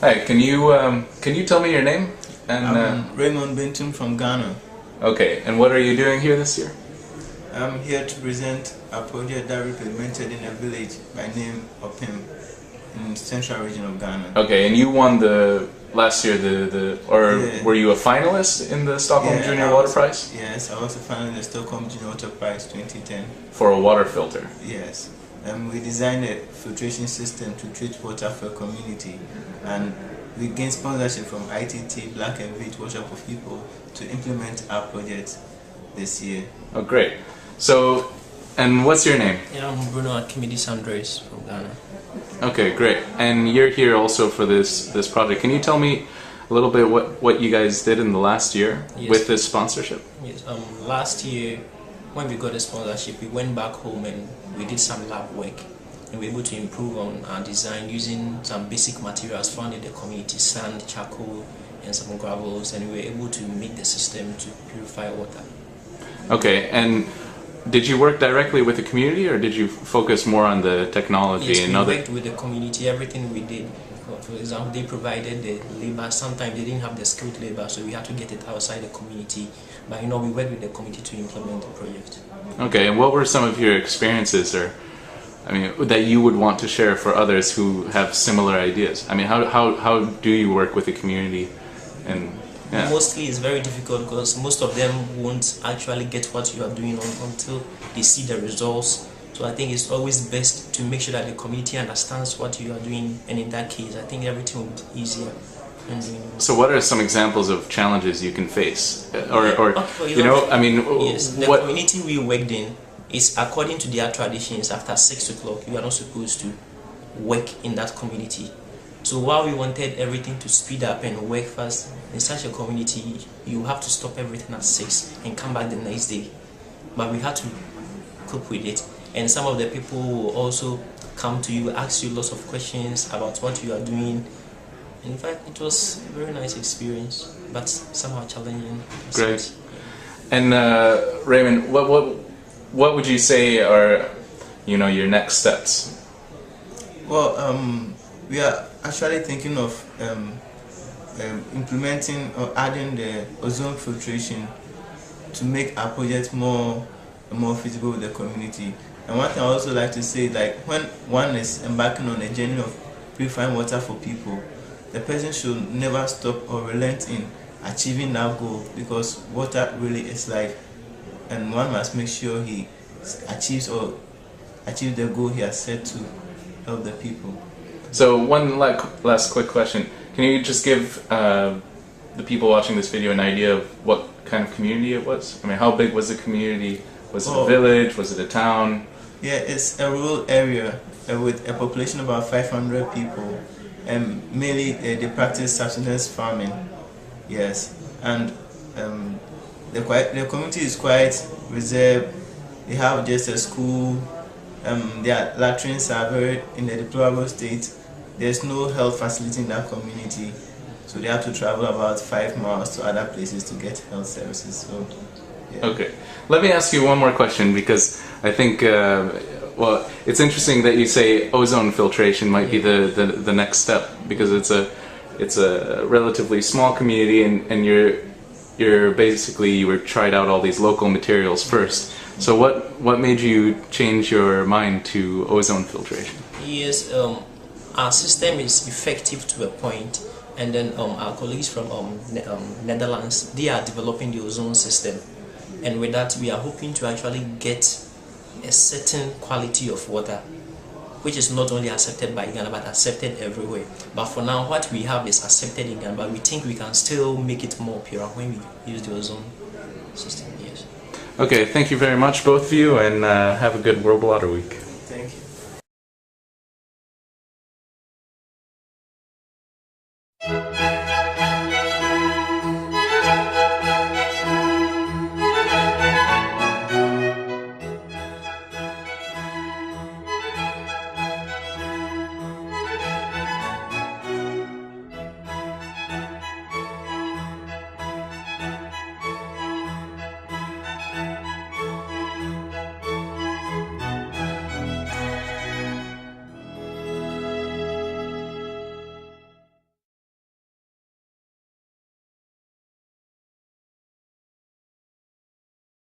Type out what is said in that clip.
Hi, can you tell me your name? And I'm Raymond Benton from Ghana. okay, and what are you doing here this year? I'm here to present a project that we implemented in a village by name Opim in the central region of Ghana. Okay, and you won the last year were you a finalist in the Stockholm Junior Water Prize? Yes, I was a finalist in the Stockholm Junior Water Prize 2010. For a water filter? Yes. We designed a filtration system to treat water for a community, and we gained sponsorship from ITT, Black and Beach Workshop of People, to implement our project this year. Oh, great. So, and what's your name? Yeah, I'm Bruno Akimidi-Sandres from Ghana. Okay, great. And you're here also for this project. Can you tell me a little bit what you guys did in the last year with this sponsorship? Yes. Last year, when we got the sponsorship, we went back home and we did some lab work, and we were able to improve on our design using some basic materials found in the community: sand, charcoal, and some gravels, and we were able to make the system to purify water. Okay, and did you work directly with the community, or did you focus more on the technology? Yes, we worked with the community. Everything we did, for example, they provided the labor. Sometimes they didn't have the skilled labor, so we had to get it outside the community. But we worked with the community to implement the project. Okay, and what were some of your experiences, or that you would want to share for others who have similar ideas? How do you work with the community? And mostly it's very difficult because most of them won't actually get what you are doing until they see the results. So I think it's always best to make sure that the community understands what you are doing, and in that case I think everything will be easier. So what are some examples of challenges you can face? Yes, the community we worked in is, according to their traditions, after 6 o'clock you are not supposed to work in that community. So while we wanted everything to speed up and work fast, in such a community you have to stop everything at 6 and come back the next day. But we had to cope with it, and some of the people will also come to you, ask you lots of questions about what you are doing. In fact, it was a very nice experience, but somehow challenging. Great. And Raymond, what would you say are your next steps? Well, we are actually thinking of implementing or adding the ozone filtration to make our project more feasible with the community. And one thing I also like to say, like, when one is embarking on a journey of purifying water for people, the person should never stop or relent in achieving that goal, because water really is life, and one must make sure he achieves the goal he has set to help the people. So one last quick question. Can you just give the people watching this video an idea of what kind of community it was? How big was the community? Was it a village? Was it a town? Yeah, it's a rural area with a population of about 500 people, and mainly they practice subsistence farming. Yes, and the community is quite reserved. They have just a school. Their latrines are very in a deplorable state. There's no health facility in that community, so they have to travel about 5 miles to other places to get health services. So, yeah. Okay, let me ask you one more question, because I think well, it's interesting that you say ozone filtration might be the next step, because it's a relatively small community, and you were tried out all these local materials first. So what made you change your mind to ozone filtration? Yes, our system is effective to a point, and then our colleagues from Netherlands, they are developing the ozone system, and with that we are hoping to actually get a certain quality of water, which is not only accepted by Ghana but accepted everywhere. But for now, what we have is accepted in Ghana, but we think we can still make it more pure when we use the ozone system. Yes. Okay, thank you very much, both of you, and have a good World Water Week.